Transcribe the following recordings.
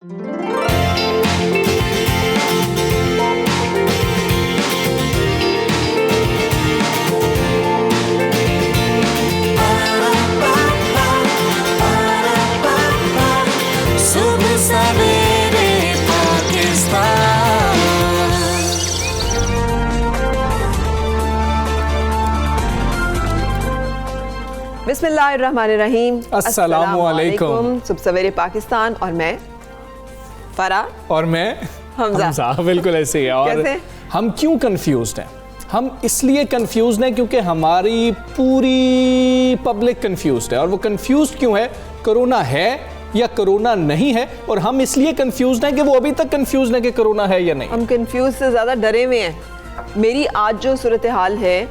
बिस्मिल्लाहिर्रहमानिर्रहीम, अस्सलामु अलैकुम। सुबह सवेरे पाकिस्तान और मैं फरा और मैं हमजा। बिल्कुल ऐसे ही है। और कैसे? हम क्यों कंफ्यूज्ड हैं? हम इसलिए कंफ्यूज्ड हैं क्योंकि हमारी पूरी पब्लिक कंफ्यूज्ड है। और वो कंफ्यूज्ड क्यों है? कोरोना है या कोरोना नहीं है, और हम इसलिए कंफ्यूज्ड हैं कि वो अभी तक कंफ्यूज्ड है कि कोरोना है या नहीं। हम कंफ्यूज से ज़्यादा डरे हुए हैं। मेरी आज जो सूरत हाल है,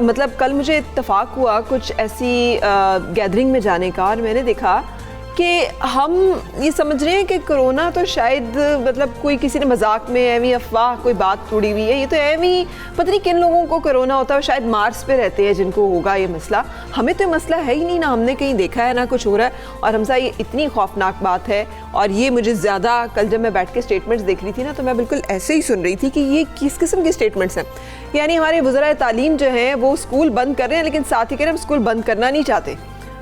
मतलब कल मुझे इत्तेफाक हुआ कुछ ऐसी गैदरिंग में जाने का, और मैंने देखा कि हम ये समझ रहे हैं कि कोरोना तो शायद मतलब कोई किसी ने मजाक में एवं अफवाह कोई बात उड़ी हुई है, ये तो एवं पता नहीं किन लोगों को कोरोना होता है, शायद मार्स पे रहते हैं जिनको होगा ये मसला। हमें तो ये मसला है ही नहीं, ना हमने कहीं देखा है ना कुछ हो रहा है। और हमसा ये इतनी खौफनाक बात है, और ये मुझे ज़्यादा कल जब मैं बैठ के स्टेटमेंट्स देख रही थी ना, तो मैं बिल्कुल ऐसे ही सुन रही थी कि ये किस किस्म के स्टेटमेंट्स हैं। यानी हमारे वज़राए तालीम जो हैं वो स्कूल बंद कर रहे हैं, लेकिन साथ ही कह रहे हैं हम स्कूल बंद करना नहीं चाहते।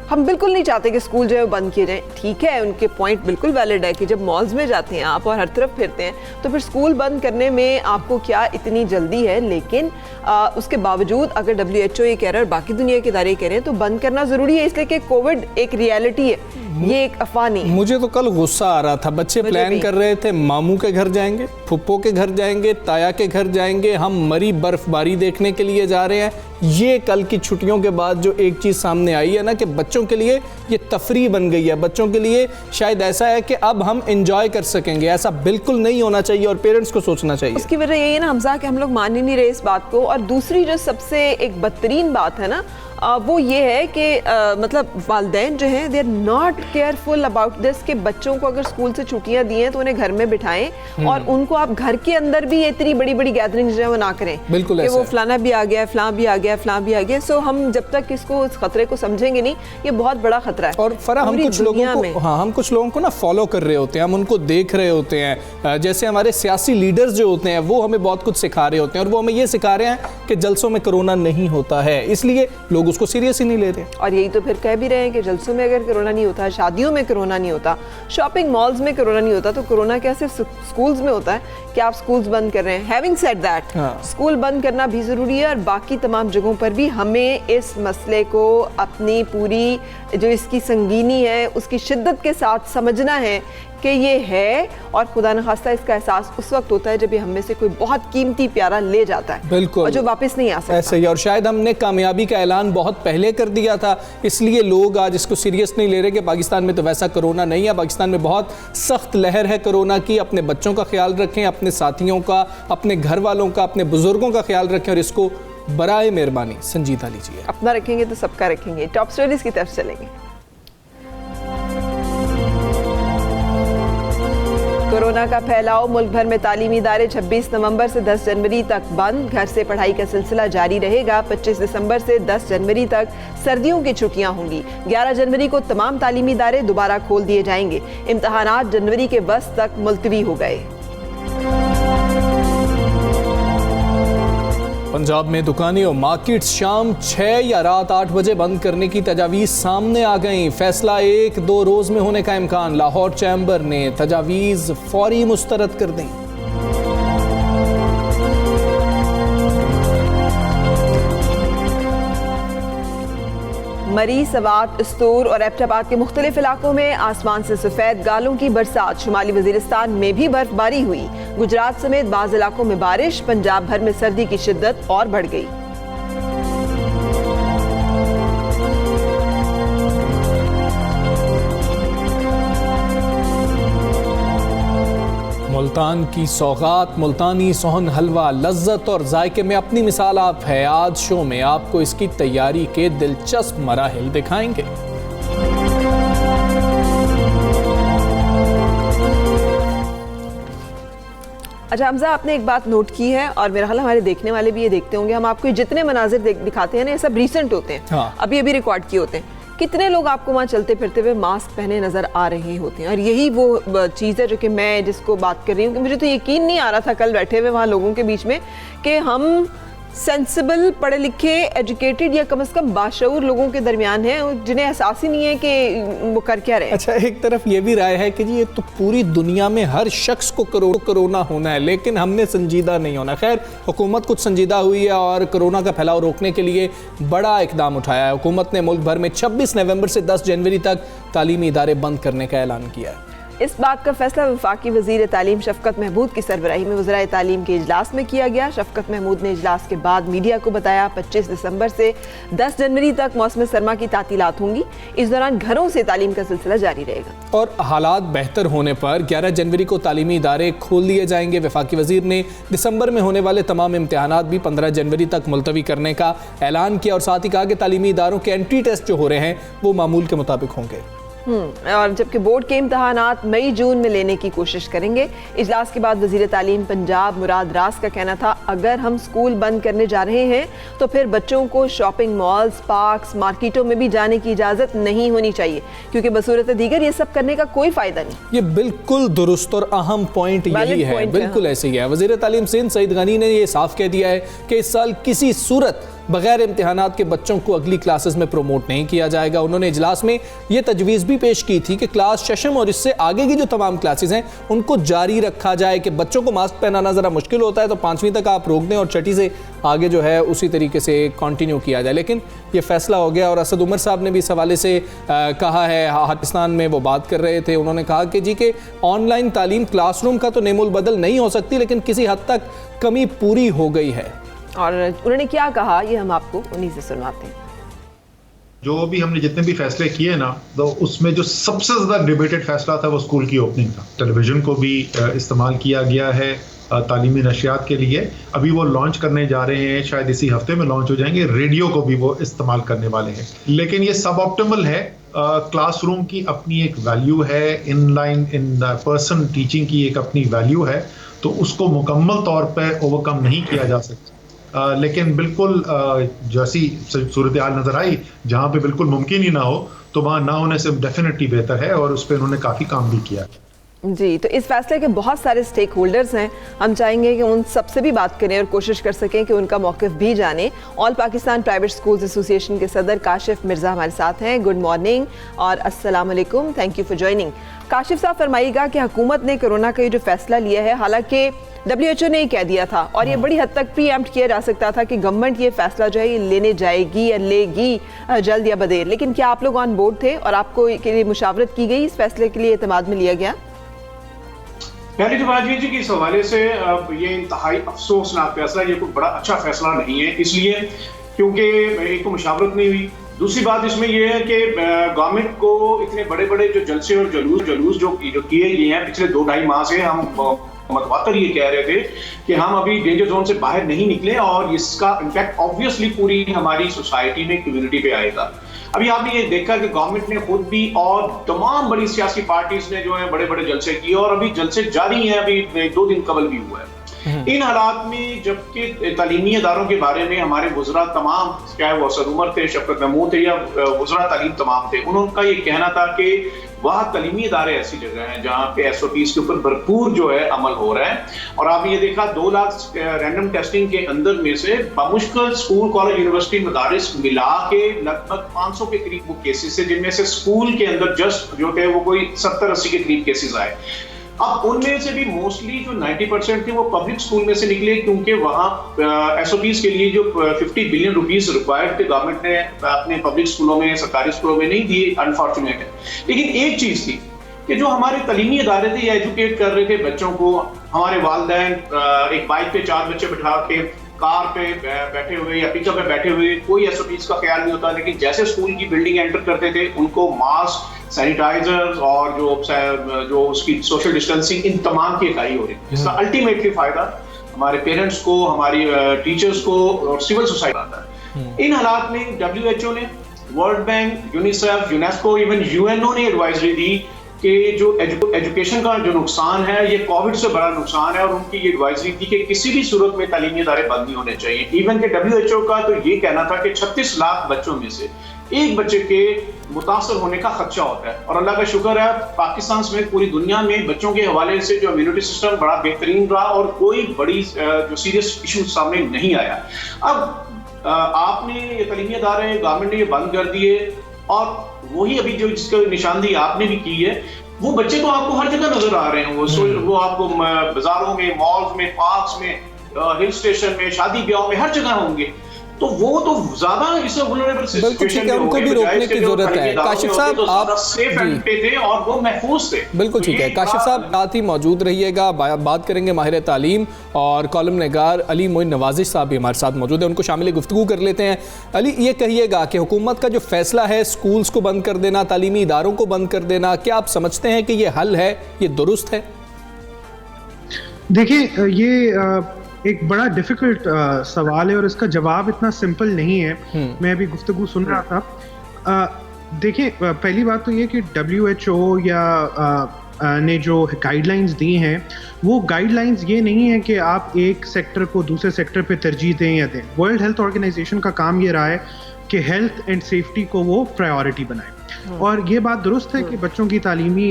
हम बिल्कुल नहीं चाहते कि स्कूल जो है वो बंद किए जाएं। ठीक है, उनके पॉइंट बिल्कुल वैलिड है कि जब मॉल्स में जाते हैं आप और हर तरफ फिरते हैं, तो फिर स्कूल बंद करने में आपको क्या इतनी जल्दी है। लेकिन उसके बावजूद अगर WHO ये कह रहा है और बाकी दुनिया के इदारे कह रहे हैं, तो बंद करना ज़रूरी है, इसलिए कि कोविड एक रियलिटी है, ये एक अफवाह नहीं है। मुझे तो कल गुस्सा आ रहा था। बच्चे प्लान कर रहे थे मामू के घर जाएंगे, फुप्पो के घर जाएंगे, ताया के घर जाएंगे, हम मरी बर्फबारी देखने के लिए जा रहे हैं। ये कल की छुट्टियों के बाद जो एक चीज़ सामने आई है ना, कि बच्चों के लिए ये तफरी बन गई है। बच्चों के लिए शायद ऐसा है कि अब हम इंजॉय कर सकेंगे। ऐसा बिल्कुल नहीं होना चाहिए और पेरेंट्स को सोचना चाहिए। उसकी वजह यही है ना हमजा कि हम लोग मान ही नहीं रहे इस बात को। और दूसरी जो सबसे एक बदतरीन बात है ना, वो ये है कि मतलब वालिदैन जो हैं they are not careful about this, कि बच्चों को अगर स्कूल से छुट्टियां दी हैं तो उन्हें घर में बिठाएं, और उनको आप घर के अंदर भी इतनी बड़ी बड़ी गैदरिंग्स जो है वो ना करें। बिल्कुल कि वो फलाना भी आ गया, फलां भी आ गया, फलां भी आ गया। सो हम जब तक इसको इस खतरे को समझेंगे नहीं, ये बहुत बड़ा खतरा है। और फरा हम कुछ लोगों को ना फॉलो कर रहे होते हैं, हम उनको देख रहे होते हैं। जैसे हमारे सियासी लीडर्स जो होते हैं वो हमें बहुत कुछ सिखा रहे होते हैं, और वो हमें ये सिखा रहे हैं कि जलसों में कोरोना नहीं होता है, इसलिए लोग उसको सीरियस ही नहीं ले रहे। और यही तो फिर कह भी रहे हैं कि जलसों में अगर कोरोना नहीं होता, शादियों में कोरोना नहीं होता, शॉपिंग मॉल्स में कोरोना नहीं होता, तो कोरोना क्या सिर्फ स्कूल्स में होता है कि आप स्कूल्स बंद कर रहे हैं? हैविंग सेड दैट, स्कूल बंद करना भी ज़रूरी है, और बाकी तमाम जगहों पर भी हमें इस मसले को अपनी पूरी जो इसकी संगीनी है उसकी शिद्दत के साथ समझना है कि ये है। और खुदा न खास्ता इसका एहसास उस वक्त होता है जब ये हम में से कोई बहुत कीमती प्यारा ले जाता है, बिल्कुल, और जो वापस नहीं आ सकता। ऐसे ही। और शायद हमने कामयाबी का ऐलान बहुत पहले कर दिया था, इसलिए लोग आज इसको सीरियस नहीं ले रहे कि पाकिस्तान में तो वैसा कोरोना नहीं है। पाकिस्तान में बहुत सख्त लहर है कोरोना की। अपने बच्चों का ख्याल रखें, अपने साथियों का, अपने घर वालों का, अपने बुजुर्गों का ख्याल रखें, और इसको बराए मेहरबानी संजीदा लीजिए। अपना रखेंगे तो सबका रखेंगे। टॉप स्टोरीज की तरफ चलेंगे। कोरोना का फैलाव, मुल्क भर में तालीमी इदारे 26 नवंबर से 10 जनवरी तक बंद। घर से पढ़ाई का सिलसिला जारी रहेगा। 25 दिसंबर से 10 जनवरी तक सर्दियों की छुट्टियां होंगी। 11 जनवरी को तमाम तालीमी इदारे दोबारा खोल दिए जाएंगे। इम्तहानात जनवरी के बस तक मुलतवी हो गए। पंजाब में दुकानें और मार्केट्स शाम 6 या रात 8 बजे बंद करने की तजावीज़ सामने आ गई। फैसला 1-2 रोज़ में होने का इम्कान। लाहौर चैम्बर ने तजावीज़ फौरी मुस्तरद कर दी। मरी, सवात, स्तूर और एबटाबाद के मुख्तलिफ इलाकों में आसमान से सफ़ेद गालों की बरसात। शुमाली वजीरिस्तान में भी बर्फबारी हुई। गुजरात समेत बाज़ इलाकों में बारिश। पंजाब भर में सर्दी की शिद्दत और बढ़ गई। मुल्तान की सौगात, मुल्तानी सोहन हलवा, लज्जत और जायके में अपनी मिसाल आप है। आज शो में आपको इसकी तैयारी के दिलचस्प मराहिल दिखाएंगे। अच्छा हमजा, आपने एक बात नोट की है और मेरा ख्याल हमारे देखने वाले भी ये देखते होंगे, हम आपको जितने मनाजिर दिखाते हैं ना, ये सब रिसेंट होते हैं, हाँ। अभी अभी रिकॉर्ड किए होते हैं। कितने लोग आपको वहाँ चलते फिरते हुए मास्क पहने नज़र आ रहे होते हैं। और यही वो चीज़ है जो कि मैं जिसको बात कर रही हूँ कि मुझे तो यकीन नहीं आ रहा था कल बैठे हुए वहाँ लोगों के बीच में कि हम सेंसिबल, पढ़े लिखे, एजुकेटेड या कम से कम बाशऊर लोगों के दरमियान है जिन्हें एहसास ही नहीं है कि वो कर क्या रहे हैं। अच्छा, एक तरफ ये भी राय है कि जी ये तो पूरी दुनिया में हर शख्स को कोरोना होना है, लेकिन हमने संजीदा नहीं होना। खैर, हुकूमत कुछ संजीदा हुई है और कोरोना का फैलाव रोकने के लिए बड़ा इकदाम उठाया है। हुकूमत ने मुल्क भर में 26 नवंबर से 10 जनवरी तक तालीमी इदारे बंद करने का ऐलान किया है। इस बात का फैसला वफाकी वज़ीर तालीम शफ़क़त महमूद की सरबराही में वज़राए तालीम के इजलास में किया गया। शफ़क़त महमूद ने इजलास के बाद मीडिया को बताया 25 दिसंबर से 10 जनवरी तक मौसम सरमा की तातीलात होंगी। इस दौरान घरों से तालीम का सिलसिला जारी रहेगा और हालात बेहतर होने पर 11 जनवरी को तालीमी इदारे खोल दिए जाएंगे। वफाकी वज़ीर ने दिसंबर में होने वाले तमाम इम्तिहानात भी 15 जनवरी तक मुलतवी करने का ऐलान किया और साथ ही कहा कि तालीमी इदारों के एंट्री टेस्ट जो हो रहे हैं वो मामूल के मुताबिक होंगे। और जबकि बोर्ड के इम्तहानात मई जून में लेने की कोशिश करेंगे। इजलास के बाद वज़ीर तालीम पंजाब मुराद रास का कहना था, अगर हम स्कूल बंद करने जा रहे हैं तो फिर बच्चों को शॉपिंग मॉल्स, पार्क्स, मार्केटों में भी जाने की इजाज़त नहीं होनी चाहिए, क्योंकि बसूरत दीगर ये सब करने का कोई फ़ायदा नहीं। ये बिल्कुल दुरुस्त और अहम पॉइंट यही है, बिल्कुल ऐसे ही है। वज़ीर तालीम सिंध सईद गनी ने ये साफ कह दिया है कि इस साल किसी सूरत बगैर इम्तिहानात के बच्चों को अगली क्लासेस में प्रमोट नहीं किया जाएगा। उन्होंने इजलास में ये तजवीज़ भी पेश की थी कि क्लास सेशन और इससे आगे की जो तमाम क्लासेस हैं उनको जारी रखा जाए, कि बच्चों को मास्क पहनाना ज़रा मुश्किल होता है तो 5वीं तक आप रोक दें और छठी से आगे जो है उसी तरीके से कंटिन्यू किया जाए। लेकिन ये फैसला हो गया और असद उमर साहब ने भी इस हवाले से कहा है, पाकिस्तान में वो बात कर रहे थे, उन्होंने कहा कि जी के ऑनलाइन तालीम क्लासरूम का तो नेमुल बदल नहीं हो सकती, लेकिन किसी हद तक कमी पूरी हो गई है। और उन्होंने क्या कहा ये हम आपको उन्हीं से सुनवाते हैं। जो भी हमने जितने भी फैसले किए ना, तो उसमें जो सबसे ज़्यादा डिबेटेड फैसला था वो स्कूल की ओपनिंग था। टेलीविज़न को भी इस्तेमाल किया गया है तालीमी नशियात के लिए, अभी वो लॉन्च करने जा रहे हैं, शायद इसी हफ्ते में लॉन्च हो जाएंगे। रेडियो को भी वो इस्तेमाल करने वाले हैं, लेकिन ये सब ऑप्टिमल है। क्लासरूम की अपनी एक वैल्यू है, इन पर्सन टीचिंग की एक अपनी वैल्यू है, तो उसको मुकम्मल तौर पर ओवरकम नहीं किया जा सकता। लेकिन बिल्कुल जैसी सूरत हाल नज़र आई जहाँ पे बिल्कुल मुमकिन ही ना हो, तो वहाँ ना होने से डेफिनेटली बेहतर है और उस पर उन्होंने काफ़ी काम भी किया। जी, तो इस फैसले के बहुत सारे स्टेक होल्डर्स हैं, हम चाहेंगे कि उन सबसे भी बात करें और कोशिश कर सकें कि उनका मौक़िफ़ भी जाने। All Pakistan private schools association के सदर काशिफ मिर्ज़ा हमारे साथ हैं। गुड मॉर्निंग और अस्सलाम वालेकुम, thank you for joining. Kashif साहब, फरमाइएगा कि हुकूमत ने कोरोना का ये जो फैसला लिया है, हालांकि WHO ने ही कह दिया था और ये बड़ी हद तक प्रीएम्प्ट किया जा सकता था कि गवर्नमेंट ये फैसला जो है ये लेने जाएगी या लेगी जल्द या बदेर, लेकिन क्या आप लोग ऑन बोर्ड थे और आपको के लिए मुशावरत की गई, इस फैसले के लिए एतमाद में लिया गया? पहली तो बात ये थी कि इस हवाले से ये इंतहाई अफसोसनाक फैसला, ये कोई बड़ा अच्छा फैसला नहीं है, इसलिए क्योंकि एक तो मुशावरत नहीं हुई। दूसरी बात इसमें यह है कि गवर्नमेंट को इतने बड़े बड़े जो जलसे और जुलूस जो किए गए हैं पिछले 2-2.5 माह से, हम मतवातर ये कह रहे थे कि हम अभी डेंजर जोन से बाहर नहीं निकले और इसका इम्पैक्ट ऑब्वियसली पूरी हमारी सोसाइटी में, कम्युनिटी पे आएगा। अभी आपने ये देखा कि गवर्नमेंट ने खुद भी और तमाम बड़ी सियासी पार्टीज ने जो है बड़े बड़े जलसे किए और अभी जलसे जारी हैं, अभी 2 दिन कबल भी हुआ है। इन हालात में जबकि तालीमी इदारों के बारे में हमारे वज़रा तमाम, चाहे वो असद उमर थे, शफ़क़त महमूद थे या वज़रा तालीम तमाम थे, उनका ये कहना था कि वह तालीमी इदारे ऐसी जगह हैं जहाँ पे SOPs के ऊपर भरपूर जो है अमल हो रहा है। और आपने ये देखा 2 लाख रैंडम टेस्टिंग के अंदर में से बमुश्किल स्कूल, कॉलेज, यूनिवर्सिटी, मदारिस मिला के लगभग 500 के करीब वो केसेस है, जिनमें से स्कूल के अंदर जस्ट जो थे वो कोई 70-80 के करीब केसेस आए। अब उनमें से भी मोस्टली जो 90% थे वो पब्लिक स्कूल में से निकले, क्योंकि वहाँ SOPs के लिए जो 50 बिलियन रुपीस रिक्वायर्ड थे गवर्नमेंट ने अपने पब्लिक स्कूलों में, सरकारी स्कूलों में नहीं दिए, अनफॉर्चुनेट है। लेकिन एक चीज थी कि जो हमारे तालीमी इदारे थे, ये एजुकेट कर रहे थे बच्चों को। हमारे वालिदैन एक बाइक पे 4 बच्चे बैठा के कार पे बैठे हुए या पिकअप पे बैठे हुए, कोई SOPs का ख्याल नहीं होता, लेकिन जैसे स्कूल की बिल्डिंग एंटर करते थे उनको मास्क, सैनिटाइजर्स और जो उसकी सोशल डिस्टेंसिंग, इन तमाम की इकाई हो रही है। इसका अल्टीमेटली फायदा हमारे पेरेंट्स को, हमारी टीचर्स को और सिविल सोसाइटी आता है। इन हालात में WHO ने, world bank, UNICEF, UNESCO, even UNO ने एडवाइजरी दी कि जो एजुकेशन का जो नुकसान है ये कोविड से बड़ा नुकसान है, और उनकी ये एडवाइजरी थी कि किसी भी सूरत में तालीमी इदारे बंद नहीं होने चाहिए। इवन के WHO का तो ये कहना था कि 36 लाख बच्चों में से एक बच्चे के मुतासर होने का खदशा होता है। और अल्लाह का शुक्र है पाकिस्तान समेत पूरी दुनिया में बच्चों के हवाले से जो इम्यूनिटी सिस्टम बड़ा बेहतरीन रहा और कोई बड़ी जो सीरियस इशू सामने नहीं आया। अब आपने ये तालीमी इदारे गवर्नमेंट ने ये बंद कर दिए और वही अभी जो जिसका निशानदेही आपने भी की है, वो बच्चे तो आपको हर जगह नजर आ रहे हैं। वो आपको बाजारों में, मॉल्स में, पार्क्स में, हिल स्टेशन में, शादी ब्याह में, हर जगह होंगे। तो वो तो ज्यादा इससे वुल्नरेबल सिचुएशन में उनको भी रोकने की जरूरत है। काशिफ साहब आप सेफ एंड पे थे और वो महफूज थे। बिल्कुल ठीक है। काशिफ साहब साथ ही मौजूद रहिएगा, बात करेंगे माहिर तालीम और कॉलम निगार अली मोइन नवाजिश साहब भी हमारे साथ मौजूद है, उनको शामिल गुफ्तगू कर लेते हैं। अली, ये कहिएगा कि हुकूमत का जो फैसला है स्कूल्स को बंद कर देना, तालीमी इदारों को बंद कर देना, क्या आप समझते हैं कि ये हल है, ये दुरुस्त है? देखिए, ये एक बड़ा डिफिकल्ट सवाल है और इसका जवाब इतना सिंपल नहीं है। मैं अभी गुफ्तगू सुन रहा था। देखिए, पहली बात तो ये कि WHO या ने जो गाइडलाइंस दी हैं, वो गाइडलाइंस ये नहीं है कि आप एक सेक्टर को दूसरे सेक्टर पे तरजीह दें या दें। वर्ल्ड हेल्थ ऑर्गेनाइजेशन का काम ये रहा है कि हेल्थ एंड सेफ्टी को वो प्रायोरिटी बनाए। और ये बात दुरुस्त है कि बच्चों की तालीमी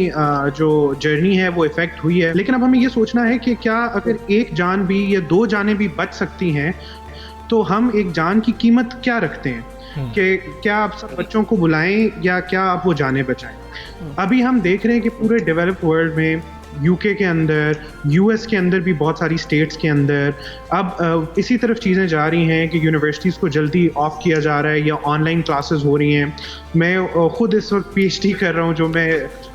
जो जर्नी है वो इफेक्ट हुई है, लेकिन अब हमें ये सोचना है कि क्या अगर एक जान भी या दो जानें भी बच सकती हैं तो हम एक जान की कीमत क्या रखते हैं कि क्या आप सब बच्चों को बुलाएं या क्या आप वो जानें बचाएं। अभी हम देख रहे हैं कि पूरे डेवलप्ड वर्ल्ड में, यूके के अंदर, यूएस के अंदर भी बहुत सारी स्टेट्स के अंदर अब इसी तरफ चीज़ें जा रही हैं कि यूनिवर्सिटीज़ को जल्दी ऑफ किया जा रहा है या ऑनलाइन क्लासेस हो रही हैं। मैं खुद इस वक्त PhD कर रहा हूँ, जो मैं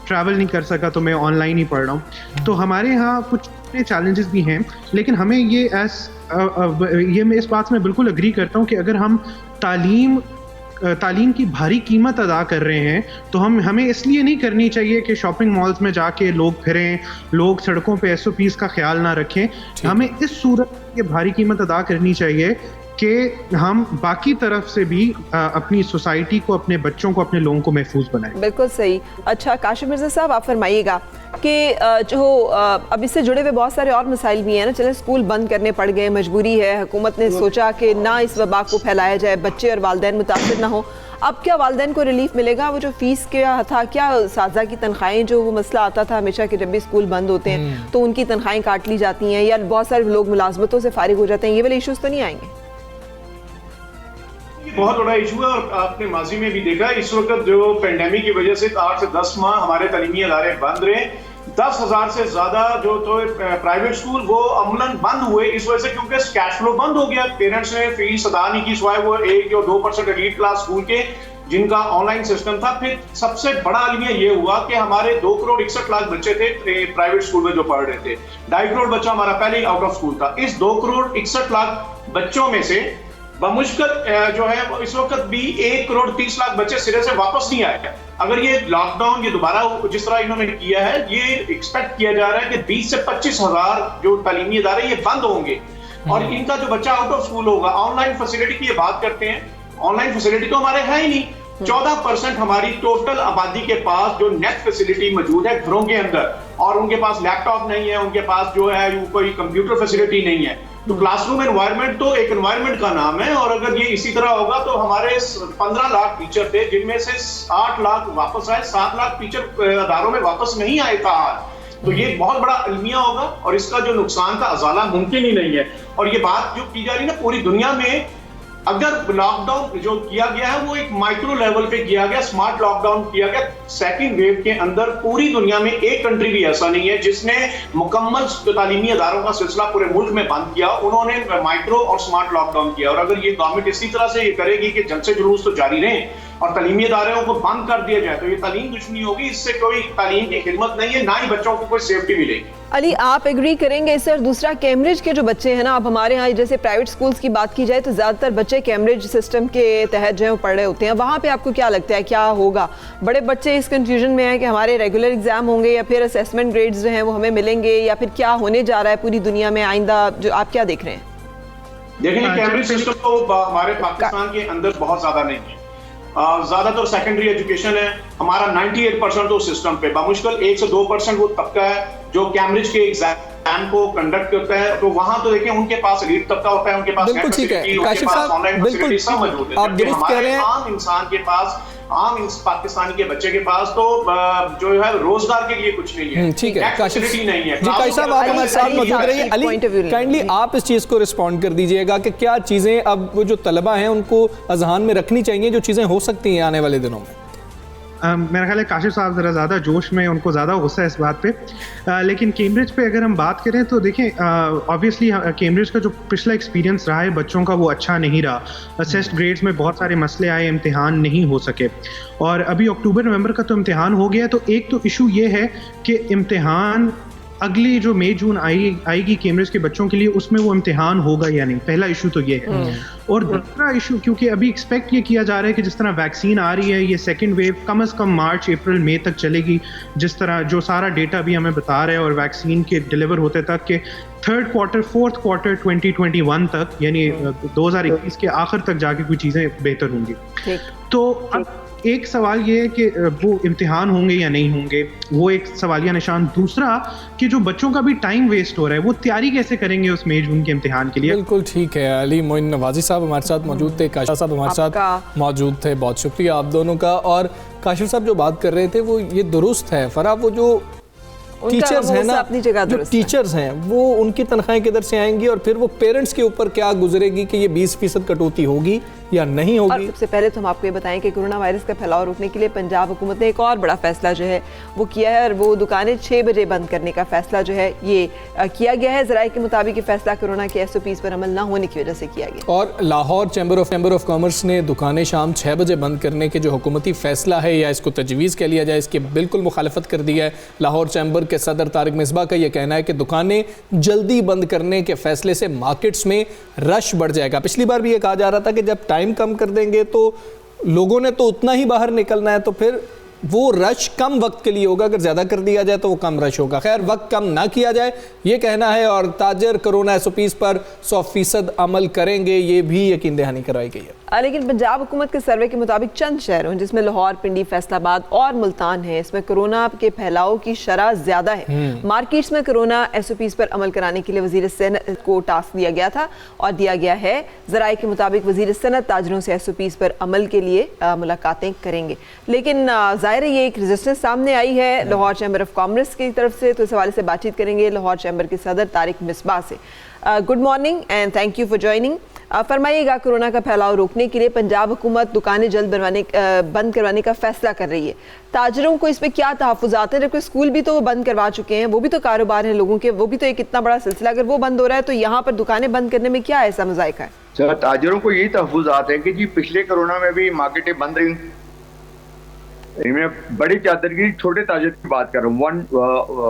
ट्रैवल नहीं कर सका तो मैं ऑनलाइन ही पढ़ रहा हूँ। तो हमारे यहाँ कुछ चैलेंजेस भी हैं, लेकिन हमें ये मैं इस बात में बिल्कुल अग्री करता हूँ कि अगर हम तालीम की भारी कीमत अदा कर रहे हैं तो हमें इसलिए नहीं करनी चाहिए कि शॉपिंग मॉल्स में जाके लोग फिरें, लोग सड़कों पे SOPs का ख्याल ना रखें। हमें इस सूरत ये भारी कीमत अदा करनी चाहिए कि हम बाकी तरफ से भी अपनी सोसाइटी को, अपने बच्चों को, अपने लोगों को महफूज बनाएं। बिल्कुल सही। अच्छा, काशिफ मिर्ज़ा साहब, आप फरमाइएगा कि जो अब इससे जुड़े हुए बहुत सारे और मसाइल भी हैं ना। चले स्कूल बंद करने पड़ गए, मजबूरी है, हुकूमत ने सोचा कि ना इस वबा को फैलाया जाए, बच्चे और वालिदैन मुतासिर ना हो। अब क्या वालिदैन को रिलीफ मिलेगा? वो जो फीस क्या था, क्या साजा की तनख्वाहें, जो वो मसला आता था हमेशा कि जब भी स्कूल बंद होते हैं तो उनकी तनख्वाहें काट ली जाती हैं या बहुत सारे लोग मुलाजमतों से फारिग हो जाते हैं, ये वाले इशूज़ तो नहीं आएंगे? बहुत बड़ा इशू है और आपने माजी में भी देखा, इस वक्त जो पेंडेमिक की वजह से 8 से 10 माह हमारे तालीमी इदारे बंद रहे। 10,000 से ज्यादा जो तो प्राइवेट स्कूल वो अमूमन बंद हुए इस वजह से, क्योंकि कैश फ्लो बंद हो गया। पेरेंट्स ने फीस अदा नहीं की, सिवाय वो 1 या 2% एलीट क्लास स्कूल के जिनका ऑनलाइन सिस्टम था। फिर सबसे बड़ा अलमिया ये हुआ कि हमारे 2 करोड़ 61 लाख बच्चे थे प्राइवेट स्कूल में जो पढ़ रहे थे। 2.5 करोड़ बच्चा हमारा पहले ही आउट ऑफ स्कूल था। इस 2 करोड़ 61 लाख बच्चों में से बमुश्किल जो है इस वक्त भी 1 करोड़ 30 लाख बच्चे सिरे से वापस नहीं आए। अगर ये लॉकडाउन ये दोबारा जिस तरह इन्होंने किया है, ये एक्सपेक्ट किया जा रहा है कि 20 से 25 हजार जो तालीमी इदारे ये बंद होंगे और इनका जो बच्चा आउट ऑफ स्कूल होगा। ऑनलाइन फैसिलिटी की ये बात करते हैं, ऑनलाइन फैसिलिटी तो हमारे है ही नहीं। 14% हमारी टोटल आबादी के पास जो नेट फैसिलिटी मौजूद है घरों के अंदर, और उनके पास लैपटॉप नहीं है, उनके पास जो है कोई कंप्यूटर फैसिलिटी नहीं है। तो क्लासरूम एनवायरनमेंट तो एक एनवायरनमेंट का नाम है, और अगर ये इसी तरह होगा तो हमारे 15 लाख टीचर थे जिनमें से 8 लाख वापस आए, 7 लाख टीचर अदारों में वापस नहीं आए था। तो ये बहुत बड़ा अलमिया होगा और इसका जो नुकसान का अजाला मुमकिन ही नहीं है। और ये बात जो की जा रही है ना पूरी दुनिया में, अगर लॉकडाउन जो किया गया है वो एक माइक्रो लेवल पे किया गया, स्मार्ट लॉकडाउन किया गया। सेकंड वेव के अंदर पूरी दुनिया में एक कंट्री भी ऐसा नहीं है जिसने मुकम्मल तालीमी अदारों का सिलसिला पूरे मुल्क में बंद किया। उन्होंने माइक्रो और स्मार्ट लॉकडाउन किया। और अगर ये गवर्नमेंट इसी तरह से ये करेगी कि जलसे जुलूस तो जारी रहे और तालीमी इदारों को बंद कर दिया जाए तो ये तालीम दुश्मनी होगी। इससे कोई तालीम की खिदमत नहीं है, ना ही बच्चों को कोई सेफ्टी मिलेगी। अली, आप एग्री करेंगे इससे? और दूसरा, कैम्ब्रिज के जो बच्चे हैं ना, अब हमारे यहाँ जैसे प्राइवेट स्कूल्स की बात की जाए तो ज़्यादातर बच्चे कैम्ब्रिज सिस्टम के तहत जो है पढ़ रहे होते हैं। वहाँ पे आपको क्या लगता है क्या होगा? बड़े बच्चे इस कंफ्यूजन में हैं कि हमारे रेगुलर एग्जाम होंगे या फिर असेसमेंट ग्रेड्स जो हैं वो हमें मिलेंगे, या फिर क्या होने जा रहा है पूरी दुनिया में आइंदा, जो आप क्या देख रहे हैं? देखिए, कैम्ब्रिज सिस्टम तो हमारे पाकिस्तान के अंदर बहुत ज़्यादा नहीं है। ज़्यादातर सेकेंडरी एजुकेशन है हमारा। 98% तो सिस्टम पे, बामुश्किल 1 से 2% वो तबका है जो कैम्ब्रिज के एग्जाम एग्जाम को कंडक्ट करता है, तो वहां तो देखिए उनके पास एलीट तबका होता है, उनके पास बिल्कुल ठीक है काशिफ साहब, बिल्कुल आप दुरुस्त कह रहे हैं। आम इंसान के पास, आम पाकिस्तानी के बच्चे के पास तो जो है रोजगार के लिए कुछ नहीं है, ठीक है काशिफ नहीं है। जी काशिफ साहब आप हमारे साथ मौजूद रहिए। अली काइंडली आप इस चीज को रिस्पॉन्ड कर दीजिएगा कि क्या चीजें अब वो जो तलबा हैं उनको अजहान में रखनी चाहिए, जो चीजें हो सकती हैं आने वाले दिनों में। मेरा ख्याल है काशिफ साहब ज़रा ज़्यादा जोश में, उनको ज़्यादा गुस्सा है इस बात पे। लेकिन कैम्ब्रिज पे अगर हम बात करें तो देखें, ऑब्वियसली कैम्ब्रिज का जो पिछला एक्सपीरियंस रहा है बच्चों का वो अच्छा नहीं रहा। असेस्ड ग्रेड्स में बहुत सारे मसले आए, इम्तिहान नहीं हो सके, और अभी अक्टूबर नवंबर का तो इम्तिहान हो गया। तो एक तो इशू ये है कि इम्तिहान अगली जो मई जून आएगी कैम्ब्रिज के बच्चों के लिए, उसमें वो इम्तिहान होगा या नहीं, पहला इशू तो ये है। और दूसरा इशू, क्योंकि अभी एक्सपेक्ट ये किया जा रहा है कि जिस तरह वैक्सीन आ रही है, ये सेकंड वेव कम से कम मार्च अप्रैल मई तक चलेगी, जिस तरह जो सारा डेटा भी हमें बता रहा है, और वैक्सीन के डिलीवर होते तक के थर्ड क्वार्टर फोर्थ क्वार्टर 2021 तक, यानी 2021 के आखिर तक जाके कोई चीज़ें बेहतर होंगी। तो अब एक सवाल ये है कि वो इम्तिहान होंगे या नहीं होंगे, वो एक सवालिया निशान। दूसरा कि जो बच्चों का भी टाइम वेस्ट हो रहा है, वो तैयारी कैसे करेंगे उस मई जून के इम्तिहान के लिए। बिल्कुल ठीक है। अली मोइन नवाजी साहब हमारे साथ मौजूद थे, काशिफ साहब हमारे साथ मौजूद थे, बहुत शुक्रिया आप दोनों का। और काशिफ साहब जो बात कर रहे थे वो ये दुरुस्त है। फराह, वो जो टीचर्स हैं ना, जो टीचर्स हैं वो उनकी तनख्वाहें किधर से आएंगी, और फिर वो पेरेंट्स के ऊपर क्या गुजरेगी कि ये 20% कटौती होगी या नहीं होगी। और सबसे पहले तो हम आपको ये बताएं कि कोरोना वायरस का फैलाव रोकने के लिए पंजाब हुकूमत ने एक और बड़ा फैसला जो है वो किया है, और वो दुकानें 6 बजे बंद करने का फैसला जो है ये किया गया है। ज़राए के मुताबिक ये फैसला कोरोना के SOPs पर अमल ना होने की वजह से किया गया। और लाहौर चैम्बर ऑफ कॉमर्स ने दुकानें शाम 6 बजे बंद करने के जो हुकूमती फैसला है, या इसको तजवीज़ कह लिया जाए, इसकी बिल्कुल मुखालफत कर दी है। लाहौर चैम्बर के सदर तारिक मिसबा का यह कहना है कि दुकानें जल्दी बंद करने के फैसले से मार्केट्स में रश बढ़ जाएगा। पिछली बार भी ये कहा जा रहा था कि जब टाइम कम कर देंगे तो लोगों ने तो उतना ही बाहर निकलना है, तो फिर वो रश कम वक्त के लिए होगा, अगर ज़्यादा कर दिया जाए तो वो कम रश होगा। खैर, वक्त कम ना किया जाए ये कहना है, और ताजर कोरोना SOPs पर 100% अमल करेंगे, ये भी यकीन दहानी कराई गई है। लेकिन पंजाब हुकूमत के सर्वे के मुताबिक चंद शहरों जिसमें लाहौर, पिंडी, फैसलाबाद और मुल्तान है, इसमें कोरोना के फैलाव की शरह ज्यादा है। मार्केट्स में कोरोना SOPs पर अमल कराने के लिए वजीर सनत को टास्क दिया गया था और दिया गया है। ज़राए के मुताबिक वजीर सनत ताजरों से SOPs पर अमल के लिए मुलाकातें करेंगे, लेकिन ज़ाहिर है ये एक रेजिस्टेंस सामने आई है लाहौर चैम्बर ऑफ कॉमर्स की तरफ से। तो इस हवाले से बातचीत करेंगे लाहौर चैम्बर के सदर तारिक मिसबा से। Good morning and thank you for joining. फरमाइएगा, कोरोना का फैलाव रोकने के लिए पंजाब हुकूमत दुकानें जल्द बंद करवाने का फैसला कर रही है। ताजरों को इस पर क्या तहफ़्फ़ुज़ात हैं, जबकि स्कूल भी तो वो बंद करवा चुके हैं, वो भी तो कारोबार हैं लोगों के, वो भी तो एक इतना बड़ा सिलसिला, अगर वो बंद हो रहा है तो यहाँ पर दुकानें बंद करने में क्या ऐसा मज़ाइका है? सर, ताजरों को यही तहफ़्फ़ुज़ात है कि जी पिछले कोरोना में भी मार्केटें बंद रही। मैं बड़ी चादरगिरी छोटे ताजर की बात कर रहा हूँ,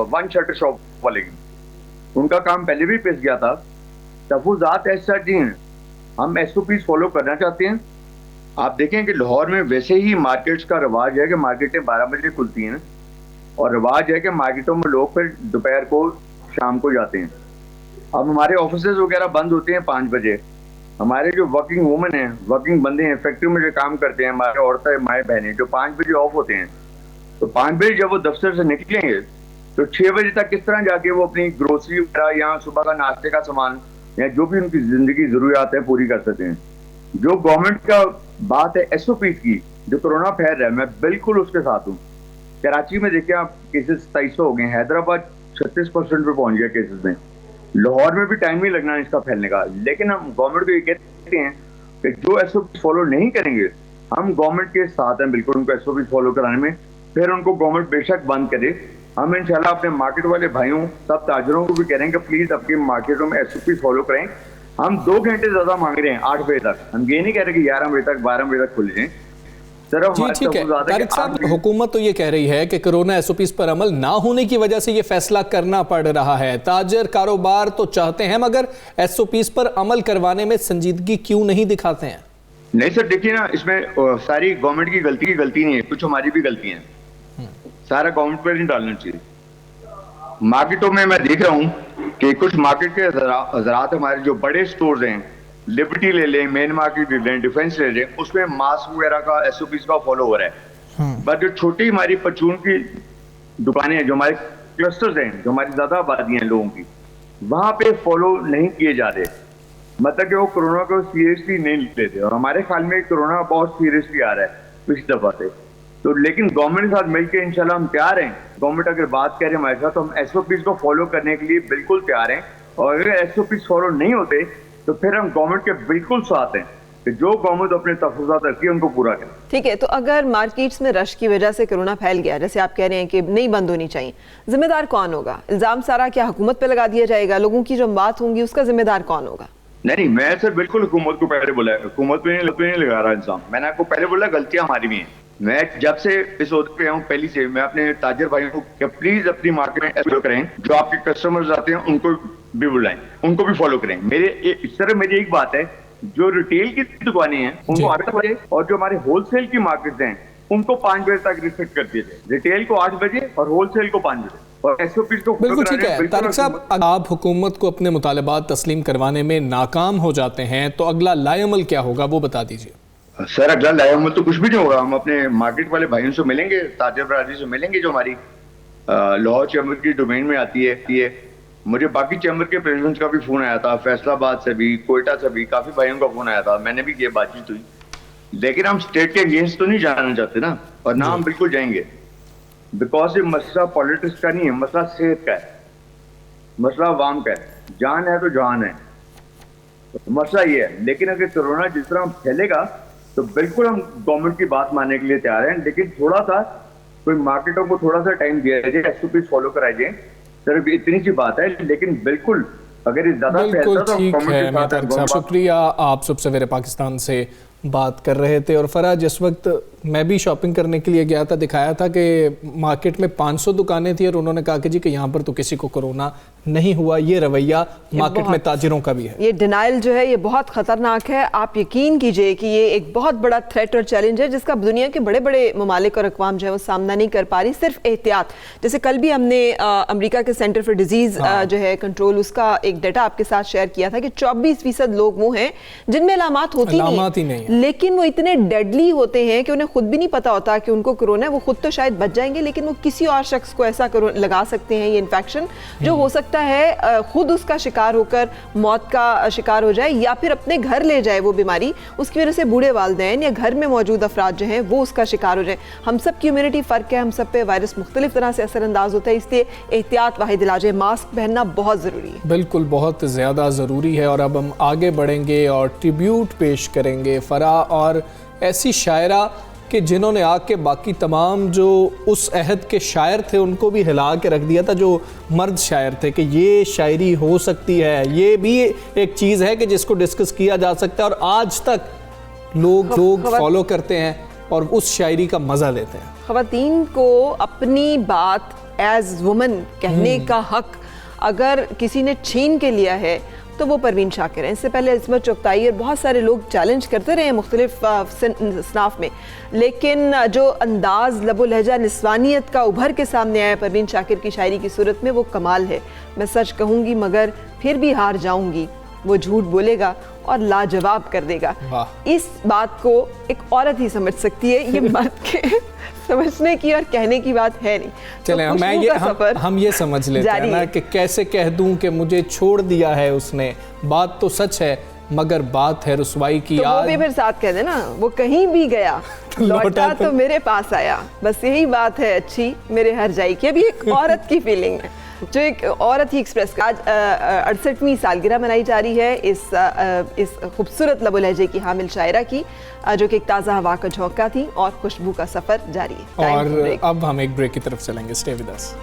वन शटर शॉप वाले की, उनका काम पहले भी पिस गया था। तहफ़्फ़ुज़ात ऐसा जी हैं, हम SOPs फॉलो करना चाहते हैं। आप देखें कि लाहौर में वैसे ही मार्केट्स का रिवाज है कि मार्केटें 12 बजे खुलती हैं, और रिवाज है कि मार्केटों में लोग फिर दोपहर को शाम को जाते हैं। अब हमारे ऑफिसेज वगैरह बंद होते हैं 5 बजे। हमारे जो वर्किंग वुमेन हैं, वर्किंग बंदे हैं, फैक्ट्री में जो काम करते हैं, हमारे औरतें, माएँ बहनें, जो 5 बजे ऑफ होते हैं, तो 5 बजे जब वो दफ्तर से निकलेंगे तो 6 बजे तक किस तरह जाके वो अपनी ग्रोसरी वगैरह या सुबह का नाश्ते का सामान या जो भी उनकी जिंदगी जरूरियात है पूरी कर सकते हैं। जो गवर्नमेंट का बात है SOPs की, जो कोरोना फैल रहा है, मैं बिल्कुल उसके साथ हूँ। कराची में देखिए आप केसेस 2300 हो गए, हैदराबाद 36% पे पहुंच गया केसेस में। लाहौर में भी टाइम नहीं लगना इसका फैलने का, लेकिन हम गवर्नमेंट को ये कहते हैं कि जो SOPs फॉलो नहीं करेंगे, हम गवर्नमेंट के साथ हैं बिल्कुल उनको SOPs फॉलो कराने में। फिर उनको गवर्नमेंट बेशक बंद करे, हम इंशाल्लाह अपने मार्केट वाले भाइयों सब ताजरों को भी कह रहे हैं कि प्लीज अपनी मार्केटों में SOPs फॉलो करें। हम 2 घंटे ज्यादा मांग रहे हैं 8 बजे तक, हम ये नहीं कह रहे कि 11 बजे तक 12 बजे तक खुल जाए। जी ठीक है तारिक साहब, हुकूमत तो ये कह रही है कि कोरोना SOPs पर अमल ना होने की वजह से ये फैसला करना पड़ रहा है। ताजर कारोबार तो चाहते हैं मगर SOPs पर अमल करवाने में संजीदगी क्यों नहीं दिखाते हैं? नहीं सर, देखिए ना, इसमें सारी गवर्नमेंट की गलती नहीं है, कुछ हमारी भी गलती है। सारा गवर्नमेंट पर नहीं डालना चाहिए। मार्केटों में मैं देख रहा हूँ कि कुछ मार्केट के हजरात हमारे जो बड़े स्टोर्स हैं, लिबर्टी ले लें, मेन मार्केट ले लें, डिफेंस ले लें, उसमें मास्क वगैरह का SOPs का फॉलो हो रहा है। बट जो छोटी हमारी परचून की दुकानें हैं, जो हमारे क्लस्टर्स हैं, जो हमारी ज्यादा आबादी हैं लोगों की, वहां पे फॉलो नहीं किए जा रहे, मतलब कि वो कोरोना को सीरियसली नहीं लेते। और हमारे ख्याल में कोरोना बहुत सीरियसली आ रहा है पिछली दफा से, तो लेकिन गवर्नमेंट के साथ मिलकर इंशाल्लाह हम तैयार हैं। गवर्नमेंट अगर बात करे हमारे साथ तो हम SOPs को फॉलो करने के लिए बिल्कुल तैयार हैं, और अगर SOPs फॉलो नहीं होते तो फिर हम गवर्नमेंट के बिल्कुल साथ हैं कि जो गवर्नमेंट अपने तहफ़्फ़ुज़ात रखी है उनको पूरा करें। ठीक है, तो अगर मार्केट्स में रश की वजह से कोरोना फैल गया, जैसे आप कह रहे हैं कि नहीं बंद होनी चाहिए, जिम्मेदार कौन होगा? इल्जाम सारा क्या हुकूमत पे लगा दिया जाएगा? लोगों की जो बात होंगी उसका जिम्मेदार कौन होगा? नहीं, मैं सर बिल्कुल हुकूमत को पहले बोला है, हुकूमत पे नहीं लगा रहा इल्जाम। मैंने आपको पहले बोला गलतियां हमारी भी हैं। मैं जब से इस ओहदे पे हूँ पहली से मैं अपने ताजर भाइयों को प्लीज अपनी मार्केट में फॉलो करें, जो आपके कस्टमर्स आते हैं उनको भी बुलाएं, उनको भी फॉलो करें। मेरी एक बात है, जो रिटेल की दुकानें हैं उनको 8 बजे, और जो हमारे होलसेल की मार्केट हैं उनको 5 बजे तक रिस्ट्रिक्ट कर दिए थे। रिटेल को 8 बजे और होलसेल को 5 बजे, और SOPs को बिल्कुल ठीक है। तारिक साहब, आप हुकूमत को अपने मुतालबात तस्लीम करवाने में नाकाम हो जाते हैं तो अगला लाएअमल क्या होगा वो बता दीजिए। सर अगला लाएअमल तो कुछ भी नहीं होगा। हम अपने मार्केट वाले भाइयों से मिलेंगे, ताजर बरादरी से मिलेंगे जो हमारी लाहौर चैम्बर की डोमेन में आती है। मुझे बाकी चैम्बर के प्रेसिडेंट का भी फोन आया था, फैसलाबाद से भी, कोयटा से भी काफी भाइयों का फोन आया था, मैंने भी किया, बातचीत हुई। लेकिन हम स्टेट के अगेंस्ट तो नहीं जाना चाहते ना, और ना हम बिल्कुल जाएंगे, बिकॉज ये मसला पॉलिटिक्स का नहीं है, मसला सेहत का है, मसला अवाम का है। जान है तो जान है, तो मसला ये है। लेकिन अगर कोरोना जिस तरह फैलेगा तो बिल्कुल हम गवर्नमेंट की बात मानने के लिए तैयार हैं, लेकिन थोड़ा सा कोई मार्केटों को थोड़ा सा टाइम दिया जाए, SOPs फॉलो कराई जाए। सिर्फ इतनी सी बात है, लेकिन बिल्कुल अगर ये ज्यादा बिल्कुल ठीक है। शुक्रिया, आप सब सवेरे पाकिस्तान से बात कर रहे थे। और फराज, इस वक्त मैं भी शॉपिंग करने के लिए गया था, दिखाया था कि मार्केट में 500 दुकानें थी और उन्होंने कहा कि जी कि यहाँ पर तो किसी को कोरोना नहीं हुआ। ये रवैया मार्केट में ताजिरों का भी है। ये डिनाइल जो है ये बहुत खतरनाक है। आप यकीन कीजिए कि ये एक बहुत बड़ा थ्रेट और चैलेंज है जिसका दुनिया के बड़े बड़े ममालिक और अक़वाम जो है वो सामना नहीं कर पा रही। सिर्फ एहतियात, जैसे कल भी हमने अमेरिका के सेंटर फॉर डिजीज जो है कंट्रोल, उसका एक डाटा आपके साथ शेयर किया था कि 24% लोग वो हैं जिनमें अलामात होती नहीं, लेकिन वो इतने डेडली होते हैं कि उन्हें खुद भी नहीं पता होता कि उनको कोरोना है। वो खुद तो शायद बच जाएंगे, लेकिन वो किसी और शख्स को ऐसा लगा सकते हैं ये इन्फेक्शन, जो हो सकता है खुद उसका शिकार होकर मौत का शिकार हो जाए, या फिर अपने घर ले जाए वो बीमारी, उसकी वजह से बूढ़े वालिदैन या घर में मौजूद अफराद जो हैं वो उसका शिकार हो जाए। हम सब की इम्यूनिटी फ़र्क है, हम सब पे वायरस मुख्तलिफ तरह से असरअंदाज होता है, इसलिए एहतियात वाहिद इलाज है। मास्क पहनना बहुत ज़रूरी है, बिल्कुल बहुत ज़्यादा ज़रूरी है। और अब हम आगे बढ़ेंगे और ट्रिब्यूट पेश करेंगे फरा और ऐसी शायरा कि जिन्होंने आके बाकी तमाम जो उस अहद के शायर थे उनको भी हिला के रख दिया था, जो मर्द शायर थे, कि ये शायरी हो सकती है। ये भी एक चीज़ है कि जिसको डिस्कस किया जा सकता है और आज तक लोग फॉलो करते हैं और उस शायरी का मज़ा लेते हैं। ख़वातीन को अपनी बात एज वुमन कहने का हक अगर किसी ने छीन के लिया है तो वो परवीन शाकिर हैं। इससे पहले इस्मत चुगताई और बहुत सारे लोग चैलेंज करते रहे हैं मुख्तलिफ स्नाफ में, लेकिन जो अंदाज़ लबो लहजा निस्वानियत का उभर के सामने आया परवीन शाकिर की शायरी की सूरत में, वो कमाल है। मैं सच कहूँगी मगर फिर भी हार जाऊँगी, वो झूठ बोलेगा और लाजवाब कर देगा। इस बात को एक औरत ही समझ सकती है, ये मर्द के समझने की और कहने की बात है नहीं। चलें, तो हम ये समझ लेते हैं ना कि कैसे कह दूं कि मुझे छोड़ दिया है उसने। बात तो सच है मगर बात है रुसवाई की। तो वो भी फिर साथ कह देना, वो कहीं भी गया लौटा तो मेरे पास आया, बस यही बात है अच्छी मेरे हर जाई की। अभी एक औरत की फीलिंग है जो एक औरत ही एक्सप्रेस। आज 68वीं सालगिरह मनाई जा रही है इस खूबसूरत लबो लहजे की हामिल शायरा की, जो कि एक ताज़ा हवा का झोंका थी और खुशबू का सफ़र जारी है। और अब हम एक ब्रेक की तरफ चलेंगे। Stay with us.